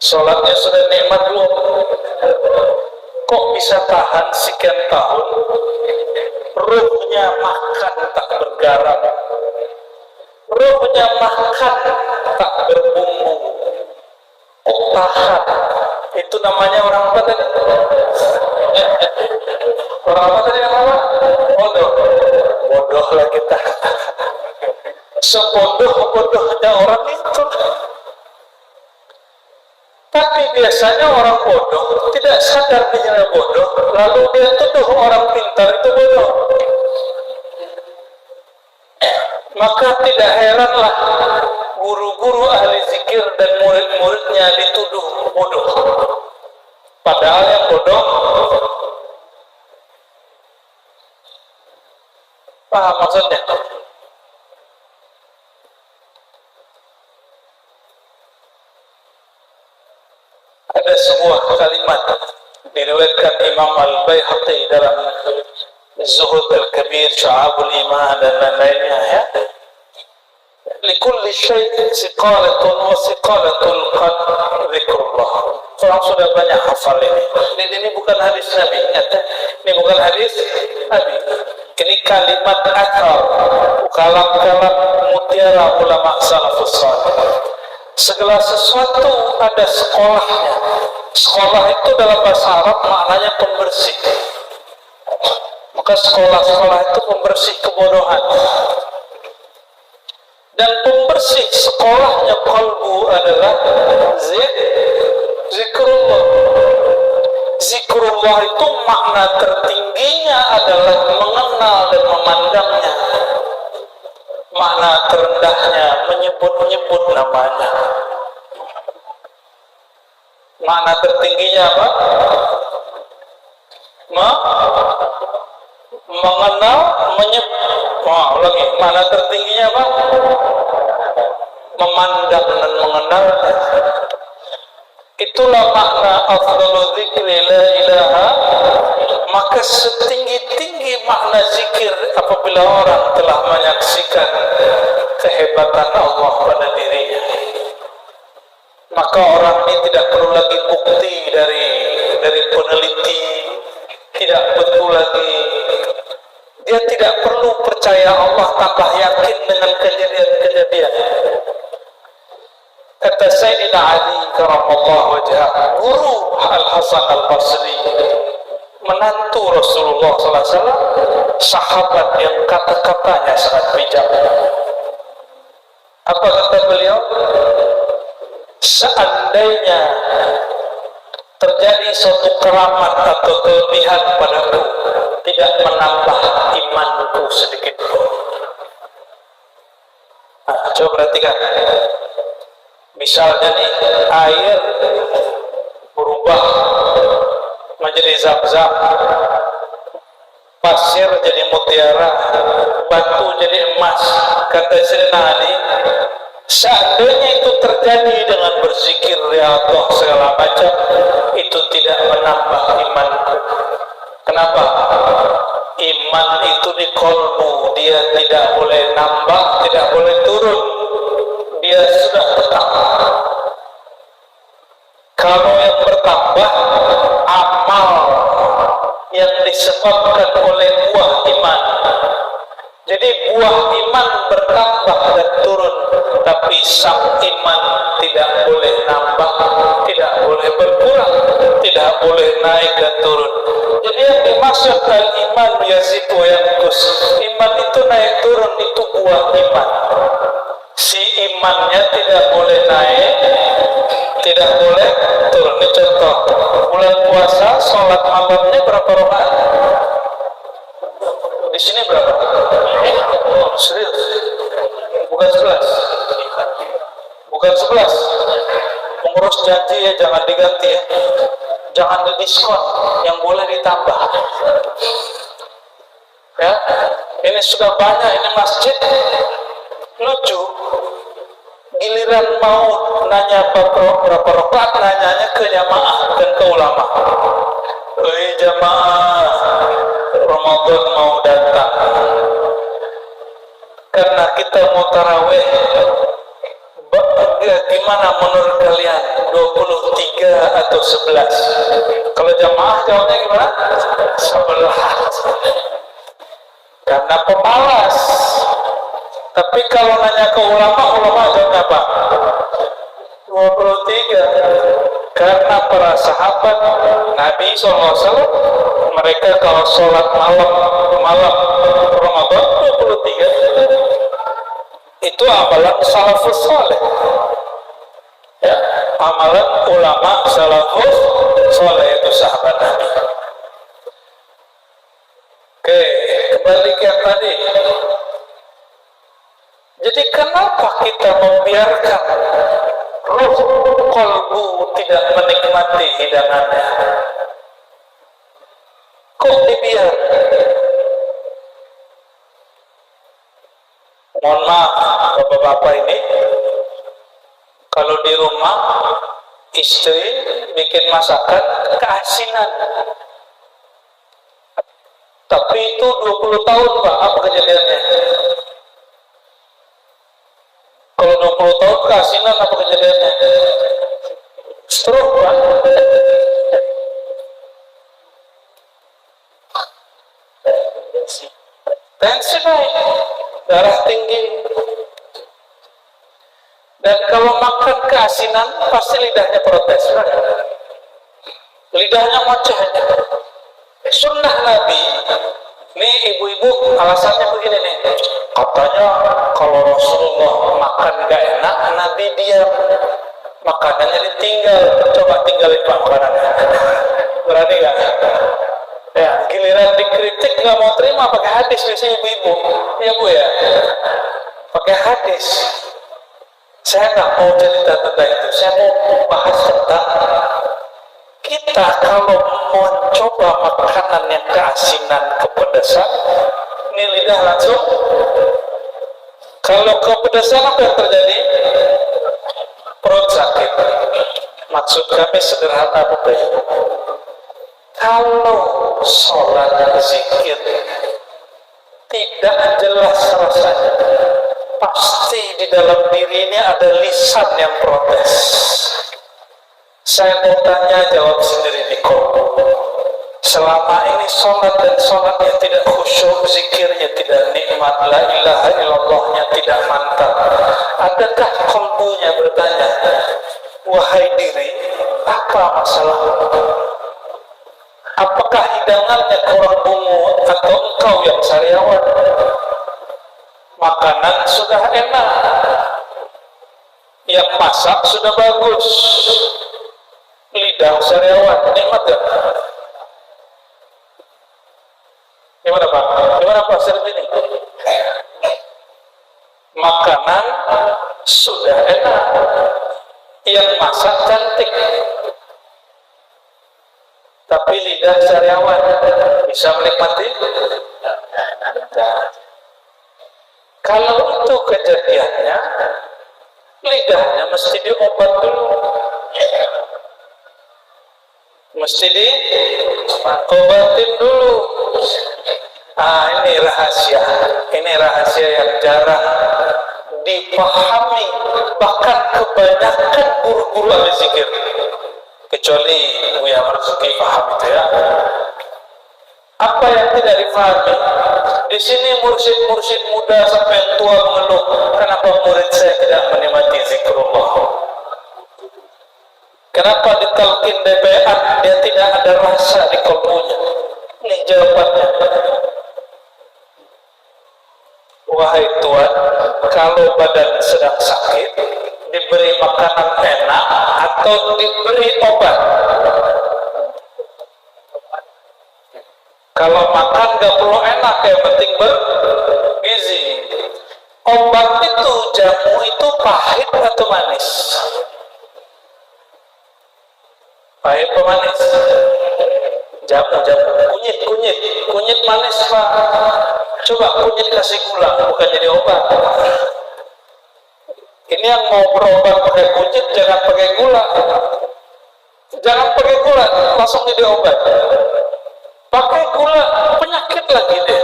Sholatnya sudah nikmat belum? Kok bisa tahan sekian tahun? Ruhnya makan tak bergaram, ruhnya makan tak berbumbu, kok tahan? Itu namanya orang apa tadi? Orang apa tadi namanya? Bodoh. Bodoh lah kita. Sebodoh-bodohnya orang itu. Tapi biasanya orang bodoh tidak sadar dirinya bodoh, lalu dia tuduh orang pintar itu bodoh. Maka tidak heranlah guru-guru ahli zikir dan murid-muridnya dituduh bodoh. Padahal yang bodoh, paham maksudnya? Ada sebuah kalimat diriwayatkan Imam Al-Baihaqi dalam Zuhud Al-Kabir, Syu'abul Iman dan lain-lainnya, ya. Likulli syai'in siqalatun wa siqalatul qalb zikrullah. Orang sudah banyak hafal ini. Ini bukan hadis Nabi, ingat ya? Ini bukan hadis Nabi. Ini kalimat akal, kalam-kalam mutiara ulama salafus salih. Segala sesuatu ada sekolahnya. Sekolah itu dalam bahasa Arab maknanya pembersih. Maka sekolah-sekolah itu pembersih kebodohan. Dan pembersih sekolahnya kalbu adalah zikrullah. Zikrullah itu makna tertingginya adalah mengenal dan memandangnya. Makna terendahnya menyebut-nyebut namanya. Makna tertingginya apa? Mengenal, menyebut. Ulangi. Makna tertingginya apa? Memandang dan mengenalnya. Itulah makna afdalu dzikri la ilaha. Maka setinggi-tinggi makna zikir apabila orang telah menyaksikan kehebatan Allah pada dirinya, maka orang ini tidak perlu lagi bukti dari peneliti, tidak perlu lagi, dia tidak perlu percaya Allah, tambah yakin dengan kejadian-kejadian. Kata Sayyidina Ali karamallahu wajhah, guru Al-Hasan Al-Basri, menantu Rasulullah SAW, sahabat yang kata-katanya sangat bijak. Apa kata beliau? Seandainya terjadi suatu keramat atau kelebihan padaku, tidak menambah imanku sedikit pun. Nah, coba perhatikan. Misalnya nih, air berubah menjadi zam-zam, pasir jadi mutiara, batu jadi emas. Kata Sayyidina Ali, seandainya itu terjadi dengan berzikir ya Allah segala macam, itu tidak menambah imanku. Kenapa? Iman itu di kolbu, dia tidak boleh nambah, tidak boleh turun, dia sudah bertambah. Kalau yang bertambah amal yang disebabkan oleh buah iman. Jadi buah iman bertambah dan turun, tapi sang iman tidak boleh nambah, tidak boleh berkurang, tidak boleh naik dan turun. Jadi yang dimaksud al-iman yazid wa yanqus, iman itu naik turun, itu buah iman. Si imannya tidak boleh naik, tidak boleh turun. Ini contoh, bulan puasa sholat malamnya berapa rakaat? Di sini berapa? Oh, serius? Bukan 11? Bukan 11? Pengurus janji ya jangan diganti ya, jangan didiskon, yang boleh ditambah. Ya, ini sudah banyak ini masjid lucu. Giliran mau nanya berapa rakaat, nanyanya ke jamaah dan ke ulama. Jamaah, Ramadan mau datang. Karena kita mau tarawih, gimana menurut kalian? 23 atau 11? Kalau jamaah jawabnya gimana? 11. Karena pemalas. Tapi kalau nanya ke ulama jawabnya apa? 23. Karena para sahabat Nabi SAW, mereka kalau sholat malam Ramadan 23. Itu amalan salafus saleh. Ya, amalan ulama salafus saleh itu sahabat Nabi. Oke, kembali ke yang tadi. Jadi kenapa kita membiarkan ruh kolbu tidak menikmati hidangannya? Kok dibiarkan? Mohon maaf bapak-bapak ini, kalau di rumah istri bikin masakan keasinan, tapi itu 20 tahun Pak, apa kejadiannya? Kalau 20 tahun keasinan, apa kejadiannya? Stroke Pak. Tensi naik, darah tinggi. Dan kalau makan keasinan pasti lidahnya protes, kan? Lidahnya ngoceh aja. Sunnah Nabi, nih ibu-ibu alasannya begini nih. Katanya kalau Rasulullah makan gak enak, Nabi diam, makanannya ditinggal. Coba tinggalin makanannya. Berani gak? Ya, giliran dikritik nggak mau terima, pakai hadis biasanya ibu-ibu. Iya Bu ya, pakai hadis. Saya nggak mau cerita tentang itu. Saya mau bahas tentang kita kalau mencoba makanan yang keasinan, kepedesan, ini lidah langsung. Kalau kepedesan apa yang terjadi? Perut sakit. Maksud kami sederhana Bapak Ibu. Kalau sholat zikir tidak jelas rasanya, pasti di dalam diri ini ada lisan yang protes. Saya mau tanya, jawab sendiri di kolom. Selama ini sholat dan sholatnya tidak khusyuk, zikirnya tidak nikmat, la ilaha illallahnya tidak mantap, adakah kolbunya bertanya, wahai diri, apa masalahmu? Apakah hidangannya kurang bungu atau engkau yang sariawan? Makanan sudah enak, yang masak sudah bagus, lidah sariawan, nikmat gak? Gimana Pak? Gimana Pak Servini? Makanan sudah enak, yang masak cantik, tapi lidah sariawan bisa menikmati? Nah, kalau itu kejadiannya, lidahnya mesti diobat dulu, mesti diobatin dulu. Ini rahasia yang jarang dipahami, bahkan kebanyakan guru-guru ahli zikir, kecuali Buya Marzuki paham itu ya. Apa yang tidak dipahami? Di sini mursyid-mursyid muda sampai yang tua mengeluh, kenapa murid saya tidak menikmati zikrullah? Kenapa di talqin DBA dia tidak ada rasa di kalbunya? Ini jawabannya. Wahai Tuhan, kalau badan sedang sakit, diberi makanan enak atau diberi obat? Kalau makan gak perlu enak, yang penting bergizi. Obat itu, jamu itu pahit atau manis? Pahit pemanis. Jamu, kunyit manis Pak. Coba kunyit kasih gula, bukan jadi obat. Ini yang mau berobat pakai kunyit, jangan pakai gula. Jangan pakai gula, langsung jadi obat. Pakai gula, penyakit lagi deh.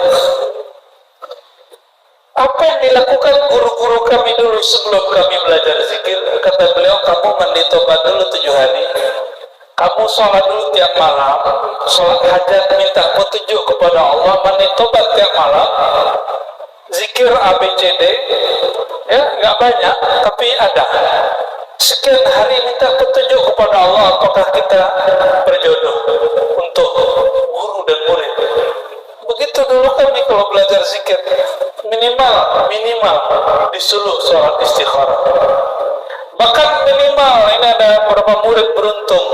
Apa yang dilakukan guru-guru kami dulu sebelum kami belajar zikir? Kata beliau, kamu mandi tobat dulu 7 hari. Kamu sholat dulu tiap malam, sholat hajat minta petunjuk kepada Allah, mandi tobat tiap malam, zikir ABCD, ya nggak banyak, tapi ada. Sekian hari minta petunjuk kepada Allah, apakah kita berjodoh untuk guru dan murid. Begitu dulu kami kalau belajar zikir, minimal disuruh sholat istikharah. Bahkan minimal, ini ada beberapa murid beruntung,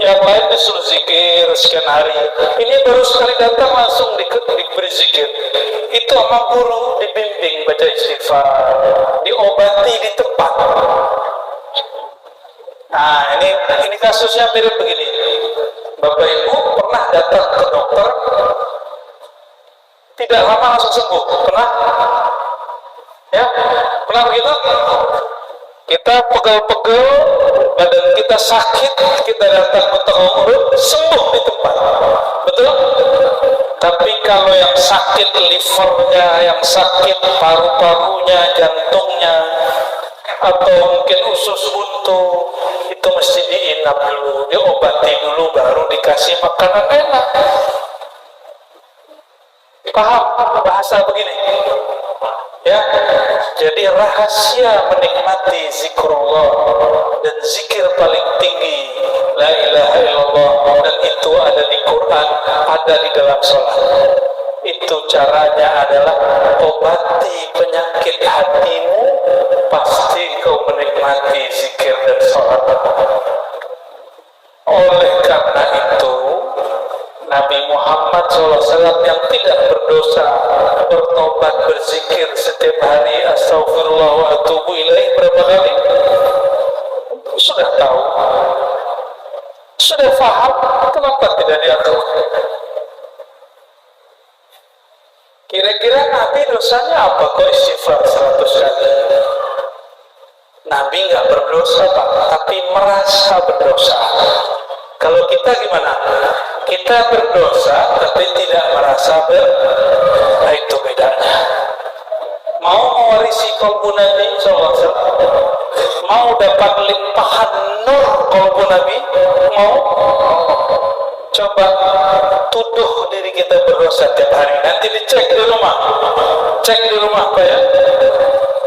yang lain disuruh zikir sekian hari, ini baru sekali datang langsung diberi zikir. Itu sama guru dibimbing baca istighfar, diobati di tempat. Nah, ini kasusnya mirip begini. Bapak Ibu pernah datang ke dokter, tidak lama langsung sembuh. Pernah? Ya, pernah begitu? Kita pegel-pegel, badan kita sakit, kita datang ke tukang urut, sembuh di tempat. Betul? Tapi kalau yang sakit livernya, yang sakit paru-parunya, jantungnya, atau mungkin usus buntu, itu mesti diinap dulu, diobati dulu, baru dikasih makanan enak. Paham bahasa begini? Ya, jadi rahasia menikmati zikrullah dan zikir paling tinggi la ilaha illallah, dan itu ada di Quran, ada di dalam sholat. Itu caranya adalah obati penyakit hatimu, pasti kau menikmati zikir dan sholat. Oleh karena itu Nabi Muhammad SAW yang tidak berdosa bertobat, berzikir setiap hari, astagfirullah wa atubu ilaih berapa kali? Sudah tahu, sudah paham, kenapa tidak diatur? Kira-kira Nabi dosanya apa kok istighfar 100 kali? Nabi nggak berdosa Pak, tapi merasa berdosa. Kalau kita gimana? Kita berdosa tapi tidak merasa nah itu bedanya. Mau mewarisi kalbu Nabi SAW, mau dapat limpahan nur kalbu Nabi, mau? Coba tuduh diri kita berdosa tiap hari. Nanti dicek di rumah, cek di rumah Pak ya.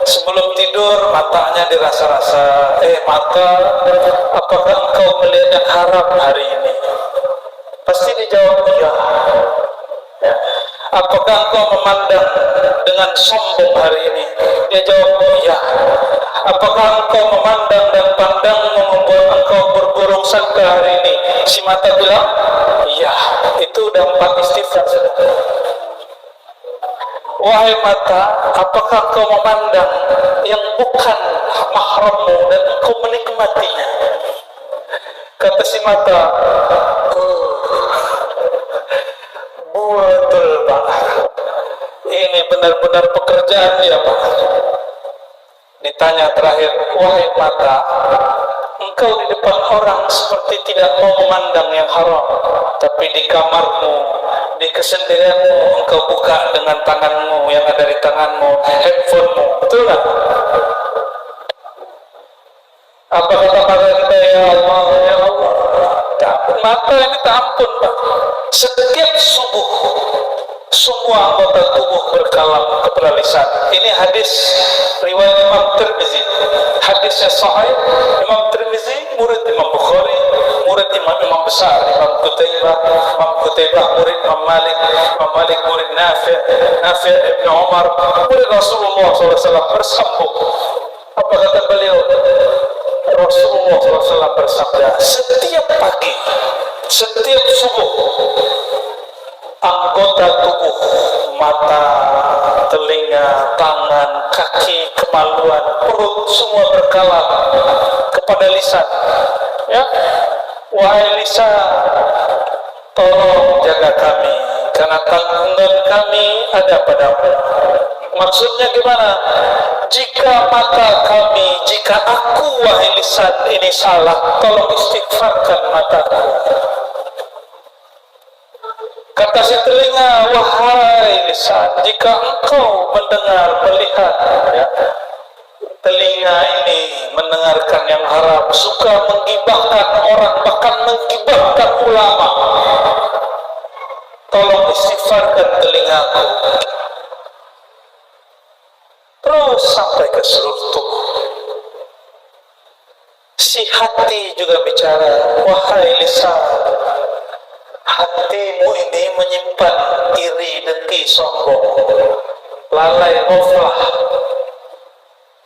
Sebelum tidur matanya dirasa-rasa, mata, apakah engkau melihat yang haram hari ini? Pasti dijawab iya. Ya. Apakah engkau memandang dengan sombong hari ini? Dia jawab iya. Apakah engkau memandang dan pandang membuat engkau berburuk sangka hari ini? Si mata bilang iya. Itu udah 4 istighfar sudah. Wahai mata, apakah engkau memandang yang bukan mahrammu dan engkau menikmatinya? Kata si mata, betul Pak, ini benar-benar pekerjaan ya Pak. Ditanya terakhir, wahai mata, engkau di depan orang seperti tidak mau memandang yang haram, tapi di kamarmu, di kesendirianmu, engkau buka dengan tanganmu, yang ada di tanganmu, handphonemu, betul nggak? Apa kata mata kita, ya Allah, ya Allah? Mata ini tak ampun Pak. Setiap subuh semua anggota tubuh berkalam kepada lisan. Ini hadis riwayat Imam Tirmizi. Hadisnya sahih. Imam Tirmizi murid Imam Bukhari, murid imam besar Imam Qutaibah murid Imam Malik murid Nafi' Ibn Umar, murid Rasulullah SAW bersambung. Apa kata beliau? Rasulullah SAW bersabda, setiap pagi, setiap subuh, anggota tubuh, mata, telinga, tangan, kaki, kemaluan, perut, semua berkalam kepada lisan. Ya, wahai lisan, tolong jaga kami, karena tanggungan kami ada padamu. Maksudnya gimana? Jika mata kami, jika aku wahai lisan ini salah, tolong istighfarkan mataku. Kata si telinga, wahai lisan, jika engkau mendengar, melihat, ya, telinga ini mendengarkan yang haram, suka menggibahkan orang, bahkan menggibahkan ulama, tolong istighfarkan telingaku. Terus sampai ke seluruh tubuh. Si hati juga bicara, wahai lisan, hatimu ini menyimpan iri, dengki, sombong, lalai, ghaflah.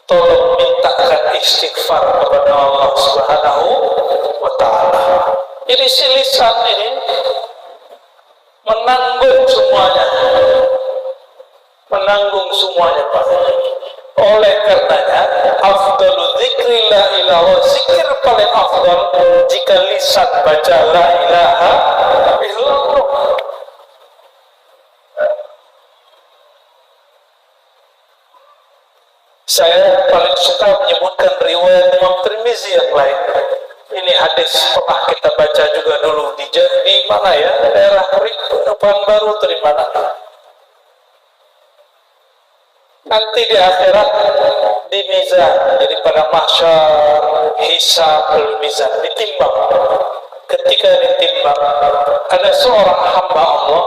Tolong mintakan istighfar kepada Allah Subhanahu wa ta'ala. Jadi si lisan ini menanggung semuanya, Pak. Oleh karenanya, afdalu dzikri la ilaha, zikir paling afdal jika lisan baca la ilaha illallah. Saya paling suka menyebutkan riwayat Imam Tirmizi yang lain. Ini hadis pernah kita baca juga dulu di mana ya, daerah Pekanbaru atau di mana. Nanti di akhirat di mizan, jadi pada mahsyar, hisab, mizan, ditimbang. Ketika ditimbang, ada seorang hamba Allah,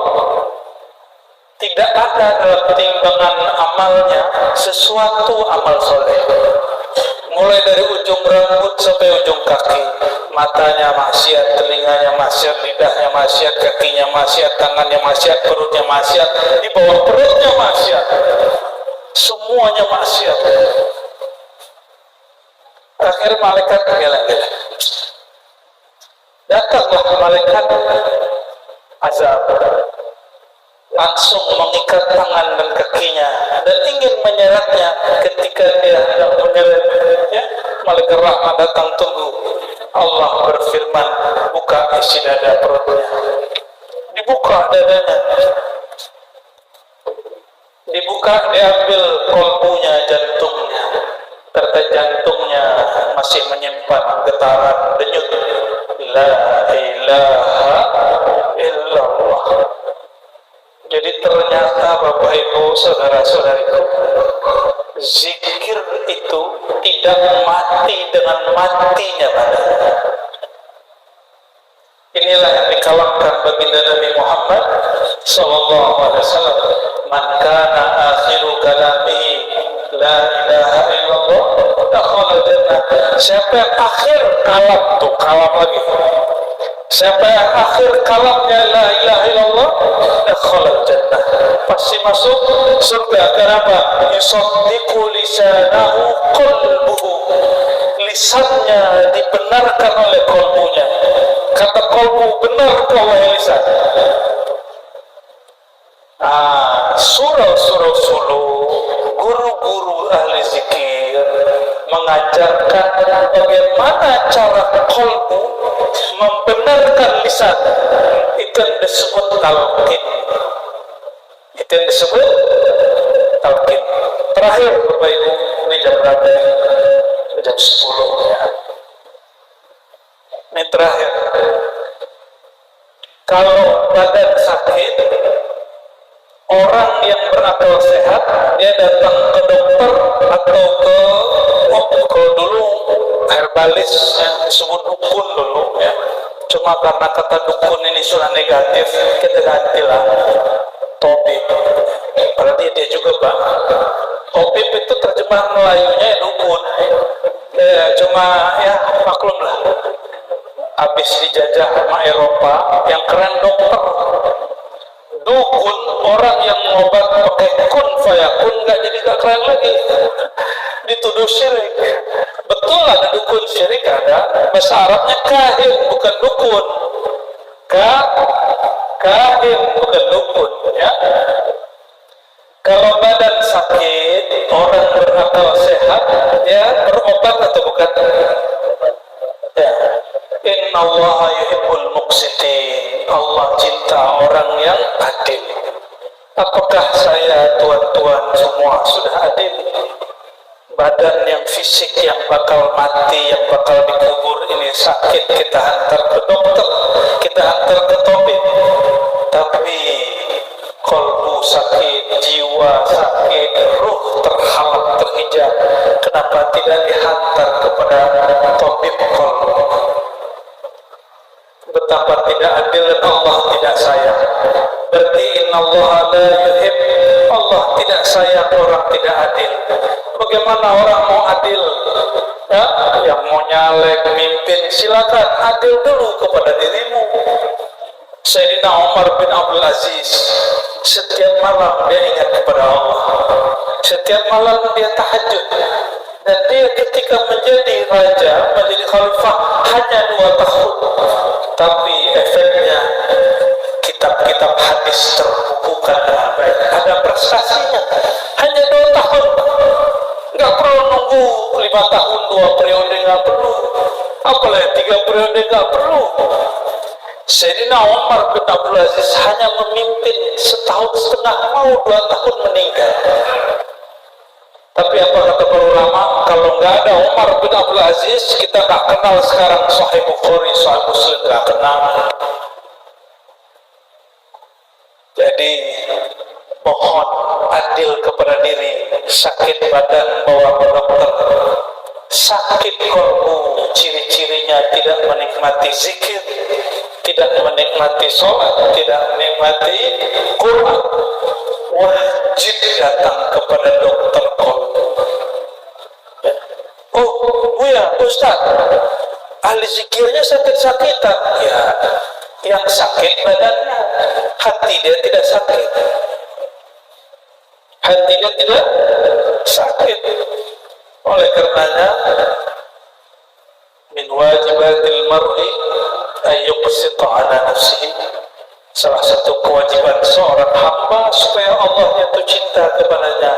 tidak ada dalam timbangan amalnya sesuatu amal soleh. Mulai dari ujung rambut sampai ujung kaki, matanya maksiat, telinganya maksiat, lidahnya maksiat, kakinya maksiat, tangannya maksiat, perutnya maksiat, di bawah perutnya maksiat, semuanya maksiat. Akhir malaikat geleng-geleng. Datanglah malaikat azab, langsung mengikat tangan dan kakinya dan ingin menyeretnya. Ketika dia hendak menyeret, ya, malaikat rahmat datang, tunggu. Allah berfirman, buka isi dada perutnya. Dibuka dadanya, dibuka, diambil kolbunya, jantungnya. Ternyata jantungnya masih menyimpan getaran denyut la ilaha illallah. Jadi ternyata Bapak Ibu saudara-saudariku, zikir itu tidak mati dengan matinya badan. Inilah yang dikalamkan baginda Nabi Muhammad sallallahu alaihi wasallam, man kana akhiru kalamihi la ilaha illallah dakhala jannah. Siapa yang akhir kalam tuh, kalam lagi, siapa yang akhir kalamnya la ilaha illallah dakhala jannah, pasti masuk surga. Kenapa? Yusaddiqu lisanahu qalbuhu, lisannya dibenarkan oleh kolbunya. Kata kolbu, benar kau wahai lisan. Surau-surau suluk, guru-guru ahli zikir mengajarkan bagaimana cara kolbu membenarkan lisan. Itu yang disebut talqin. Itu yang disebut talqin. Terakhir Bapak Ibu, ini jam berapa? Jam 10 ya. Ini terakhir. Kalau badan sakit, orang yang berakal sehat, dia datang ke dokter atau ke dulu herbalis yang disebut dukun dulu ya. Cuma karena kata dukun ini sudah negatif, kita gantilah tabib. Berarti dia juga Pak. Tabib itu terjemahan Melayunya ya dukun. Cuma ya maklumlah. Habis dijajah sama Eropa, yang keren dokter. Dukun, orang yang ngobat pakai kun fayakun, nggak jadi nggak keren lagi. Dituduh syirik. Betul ada dukun syirik, ada. Bahasa Arabnya kahin, bukan dukun. Kahin, bukan dukun. Ya. Kalau badan sakit, orang berakal sehat, ya berobat atau bukan? Ya. innallaha yuhibbul muqsitin. Allah cinta orang yang adil. Apakah saya tuan-tuan semua sudah adil? Badan yang fisik yang bakal mati, yang bakal dikubur ini sakit, kita hantar ke dokter, kita hantar ke tabib. Tapi kalbu sakit, jiwa sakit, ruh terhalang, terhijab, kenapa tidak dihantar kepada tabib kalbu? Betapa tidak adil dan Allah tidak sayang. Berarti innallaha la yuhib, Allah tidak sayang orang tidak adil. Bagaimana orang mau adil? Ya, yang mau nyalek, mimpin, silakan adil dulu kepada dirimu. Sayyidina Umar bin Abdul Aziz setiap malam dia ingat kepada Allah. Setiap malam dia tahajud. Dan dia ketika menjadi raja, menjadi khalifah hanya 2 tahun. Tapi efeknya kitab-kitab hadis terbukukan dengan baik. Ada prestasinya. Hanya 2 tahun. Nggak perlu nunggu 5 tahun, 2 periode nggak perlu. Apalagi 3 periode nggak perlu. Sayyidina Umar bin Abdul Aziz hanya memimpin 1,5 tahun, mau 2 tahun meninggal. Tapi apa kata para ulama? Kalau nggak ada Umar bin Abdul Aziz, kita nggak kenal sekarang Sahih Bukhari, Sahih Muslim, nggak kenal. Jadi mohon adil kepada diri. Sakit badan bawa ke dokter. Sakit kalbu, ciri-cirinya tidak menikmati zikir, tidak menikmati sholat, tidak menikmati Quran, wajib datang kepada dokter kalbu. Oh, Buya, Ustaz, ahli zikirnya sakit-sakitan. Ya, yang sakit badannya, hati dia tidak sakit. Hati dia tidak sakit. Oleh karenanya, min wajibatil mar'i ayyuqsita ala nafsihi. Salah satu kewajiban seorang hamba supaya Allah jatuh cinta kepadanya,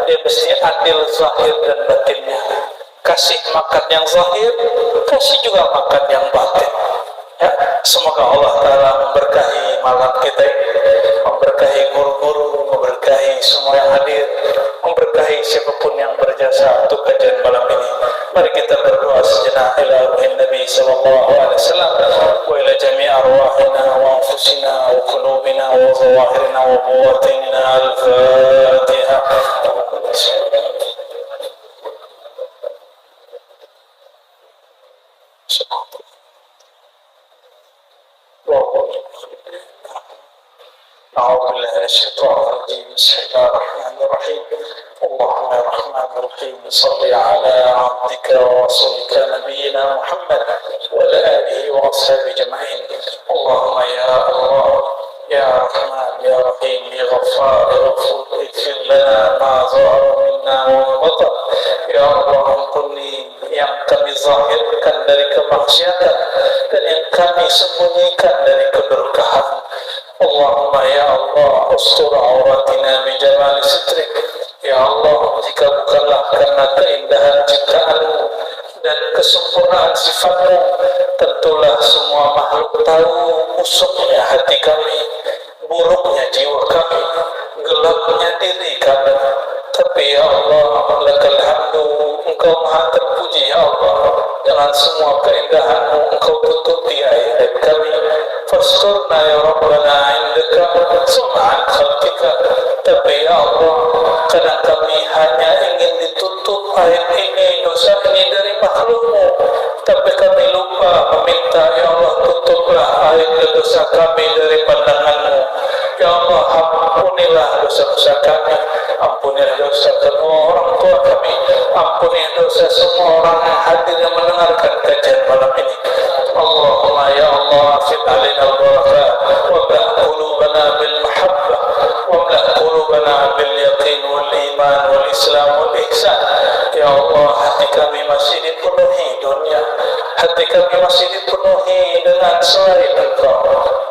dia mesti adil zahir dan batinnya. Kasih makan yang zahir, kasih juga makan yang batin. Ya, semoga Allah Ta'ala memberkahi malam kita ini, memberkahi guru-guru, memberkahi semua yang hadir, memberkahi siapapun yang berjasa untuk kajian malam ini. Mari kita berdoa sejenak ila ruhin Nabi sallallahu alaihi wasallam wa ila jami' arwahina wa anfusina wa qulubina wa zawahirina wa bawatinina. Al-Fatihah. أعوذ بالله من الشيطان الرجيم. بسم الله الرحمن الرحيم. اللهم يا رحمن الرحيم صل على عبدك ورسولك نبينا محمد وعلى آله وأصحابه أجمعين. اللهم يا الله يا رحمن يا رحيم يا غفار يا غفور اغفر لنا ما ظهر منا وما بطن. Ya Allah, ampuni yang kami zahirkan dari kemaksiatan dan yang kami sembunyikan dari keberkahan. Allahumma ya Allah, ustur auratina bi jamali sitrik. Ya Allah, jika bukanlah karena keindahan ciptaanmu dan kesempurnaan sifatmu, tentulah semua makhluk tahu busuknya hati kami, buruknya jiwa kami, gelapnya diri kami. Tapi ya Allah, lakal hamdu, engkau maha terpuji ya Allah. Dengan semua keindahanmu engkau tutupi aib kami. Fasturna ya Rabbana indaka sum'an khalqika. Tapi ya Allah, kadang kami hanya ingin ditutup aib ini, dosa ini dari makhlukmu. Tapi kami lupa meminta, ya Allah, tutuplah aib dan dosa kami dari pandanganmu. Ya Allah, ampunilah dosa-dosa kami, ampunilah dosa kedua orang tua kami, ampunilah dosa semua orang yang hadir yang mendengarkan kajian malam ini. Allahumma ya Allah, afid alina al-barakat, wabla' qulubana bil mahabbah, wabla' qulubana bil yaqin wal iman wal islam wal ihsan. Ya Allah, hati kami masih dipenuhi dunia, hati kami masih dipenuhi dengan selain Engkau.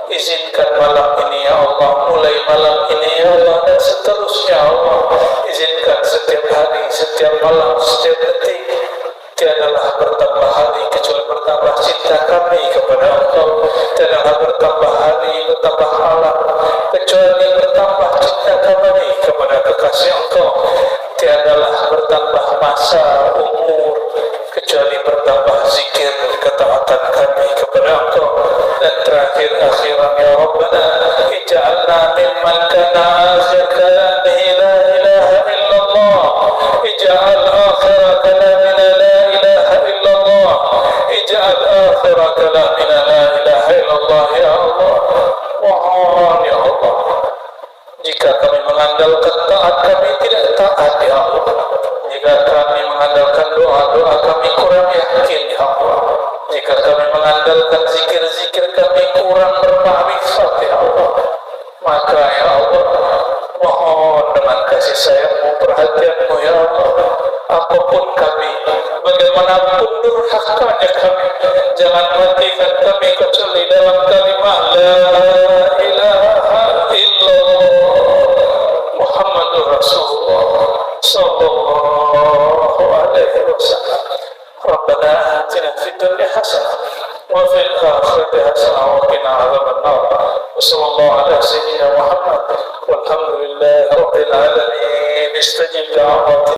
Izinkan malam ini ya Allah, mulai malam ini ya Allah, dan seterusnya ya Allah. Izinkan setiap hari, setiap malam, setiap detik, tiadalah bertambah hari kecuali bertambah cinta kami kepada akhir kalamina la ilaha illallah ya Allah. Mohon ya Allah, jika kami mengandalkan taat kami tidak taat ya Allah, jika kami mengandalkan doa-doa kami kurang yakin ya Allah, jika kami mengandalkan zikir-zikir kami kurang bermakrifat ya Allah, maka ya Allah, mohon dengan kasih sayangmu, perhatianmu ya Allah, apapun kami, bagaimanapun durhakanya kami, jangan matikan kami kecuali dalam kalimat la ilaha illallah Muhammadur Rasulullah sallallahu alaihi wasallam. Rabbana atina fid dunya hasanah wa fil akhirati hasanah wa qina adzaban nar. Wassallallahu ala sayyidina Muhammad walhamdulillahi rabbil alamin. Istajib da'wati